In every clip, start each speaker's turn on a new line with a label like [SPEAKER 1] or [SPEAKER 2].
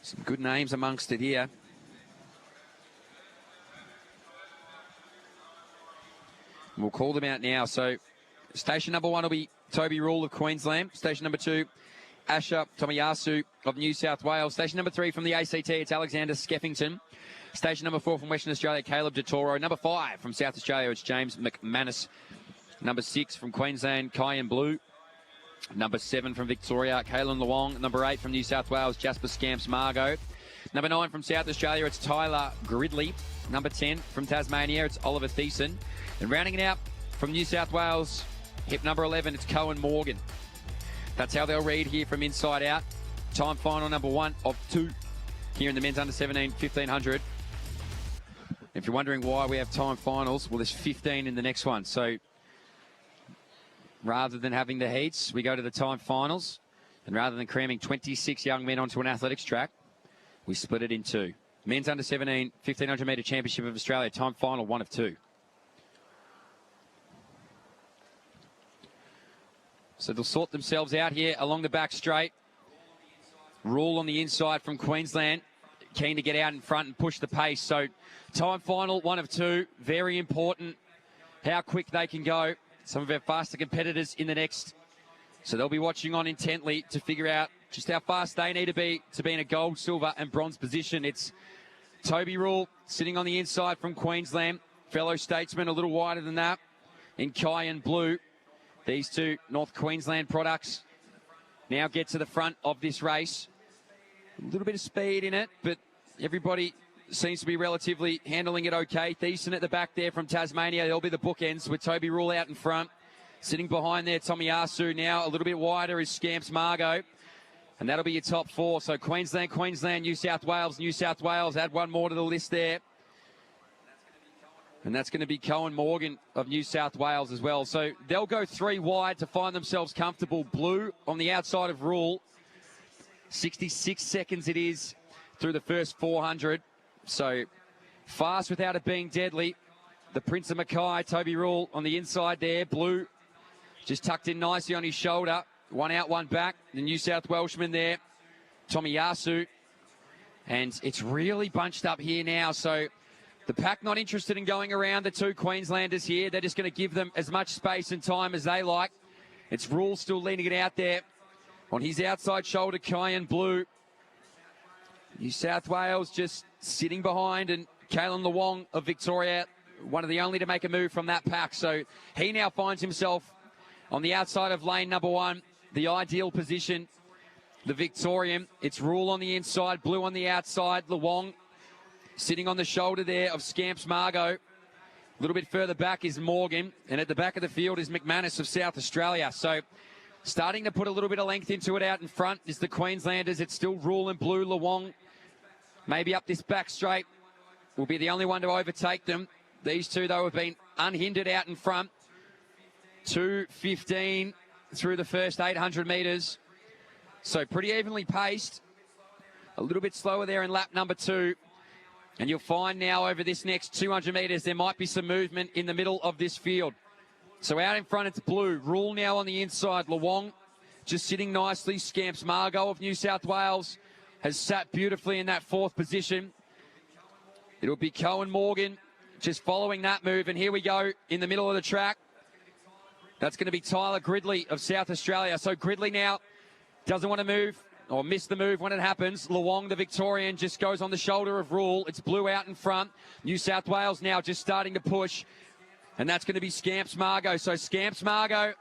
[SPEAKER 1] Some good names amongst it here. We'll call them out now. So station number 1 will be Toby Rule of Queensland. Station number 2, Asher Tomiyasu of New South Wales. Station number 3 from the ACT, it's Alexander Skeffington. Station number 4 from Western Australia, Caleb DeToro. Number 5 from South Australia, it's James McManus. Number 6 from Queensland, Cayenne Blue. Number 7 from Victoria, Kalen Luong. Number 8 from New South Wales, Jasper Scamps Margot. Number 9 from South Australia, it's Tyler Gridley. Number 10 from Tasmania, it's Oliver Thiessen. And rounding it out from New South Wales, hip number 11, it's Cohen Morgan. That's how they'll read here from inside out. Time final number 1 of 2 here in the men's under 17 1500. If you're wondering why we have time finals, well, there's 15 in the next one. So rather than having the heats, we go to the time finals. And rather than cramming 26 young men onto an athletics track, we split it in 2. Men's under 17 1500 metre championship of Australia, time final 1 of 2. So they'll sort themselves out here along the back straight. Rule on the inside from Queensland. Keen to get out in front and push the pace. So time final 1 of 2. Very important how quick they can go. Some of our faster competitors in the next. So they'll be watching on intently to figure out just how fast they need to be in a gold, silver and bronze position. It's Toby Rule sitting on the inside from Queensland. Fellow statesman a little wider than that in Cayenne Blue. These two North Queensland products now get to the front of this race. A little bit of speed in it, but everybody seems to be relatively handling it okay. Thiessen at the back there from Tasmania. They'll be the bookends with Toby Rule out in front. Sitting behind there, Tomiyasu now a little bit wider is Scamps Margot. And that'll be your top 4. So Queensland, New South Wales. Add one more to the list there. And that's going to be Cohen Morgan of New South Wales as well. So they'll go 3 wide to find themselves comfortable. Blue on the outside of Rule. 66 seconds it is through the first 400. So fast without it being deadly. The Prince of Mackay, Toby Rule on the inside there. Blue just tucked in nicely on his shoulder. 1 out, 1 back. The New South Welshman there, Tomiyasu. And it's really bunched up here now. So the pack not interested in going around the 2 Queenslanders here. They're just going to give them as much space and time as they like. It's Rule still leading it out there. On his outside shoulder, Cayenne Blue. New South Wales just sitting behind. And Kalen Luong of Victoria, one of the only to make a move from that pack. So he now finds himself on the outside of lane number 1. The ideal position, the Victorian. It's Rule on the inside, Blue on the outside. Luong sitting on the shoulder there of Scamps Margot. A little bit further back is Morgan. And at the back of the field is McManus of South Australia. So starting to put a little bit of length into it out in front is the Queenslanders. It's still Rule and Blue. Luong maybe up this back straight will be the only one to overtake them. These two, though, have been unhindered out in front. 2:15 through the first 800 metres. So pretty evenly paced. A little bit slower there in lap number 2. And you'll find now over this next 200 metres there might be some movement in the middle of this field. So out in front it's Blue. Rule now on the inside. Luong just sitting nicely. Scamps Margot of New South Wales has sat beautifully in that 4th position. It'll be Cohen Morgan just following that move. And here we go in the middle of the track. That's going to be Tyler Gridley of South Australia. So Gridley now doesn't want to move or miss the move when it happens. Luong, the Victorian, just goes on the shoulder of Rule. It's Blue out in front. New South Wales now just starting to push. And that's going to be Scamps Margot. So Scamps Margot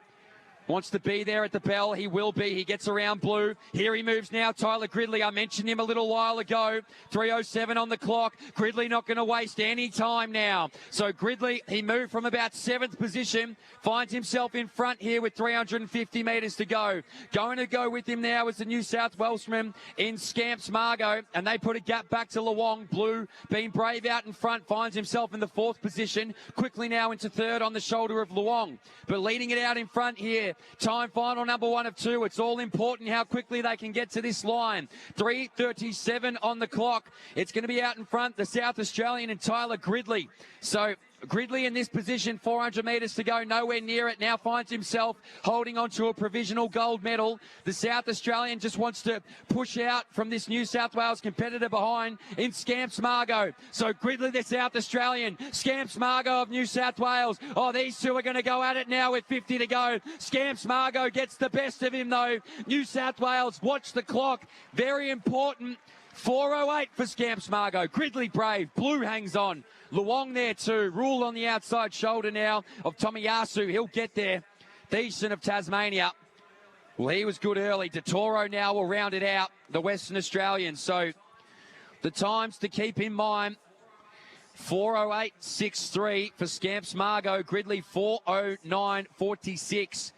[SPEAKER 1] wants to be there at the bell. He will be. He gets around Blue. Here he moves now. Tyler Gridley. I mentioned him a little while ago. 3:07 on the clock. Gridley not going to waste any time now. So Gridley, he moved from about 7th position. Finds himself in front here with 350 metres to go. Going to go with him now is the New South Welshman in Scamps Margot. And they put a gap back to Luong. Blue being brave out in front. Finds himself in the 4th position. Quickly now into 3rd on the shoulder of Luong. But leading it out in front here. Time final number 1 of 2. It's all important how quickly they can get to this line. 3:37 on the clock. It's going to be out in front, the South Australian and Tyler Gridley. So Gridley in this position, 400 metres to go, nowhere near it. Now finds himself holding on to a provisional gold medal. The South Australian just wants to push out from this New South Wales competitor behind in Scamps Margot. So Gridley, the South Australian, Scamps Margot of New South Wales. Oh, these two are going to go at it now with 50 to go. Scamps Margot gets the best of him though. New South Wales, watch the clock. Very important. 4:08 for Scamps Margot. Gridley brave. Blue hangs on. Luong there too. Rule on the outside shoulder now of Tomiyasu. He'll get there. Thiessen of Tasmania. Well, he was good early. De Toro now will round it out. The Western Australian. So the times to keep in mind. 4:08.63 for Scamps Margot. Gridley 4:09.46.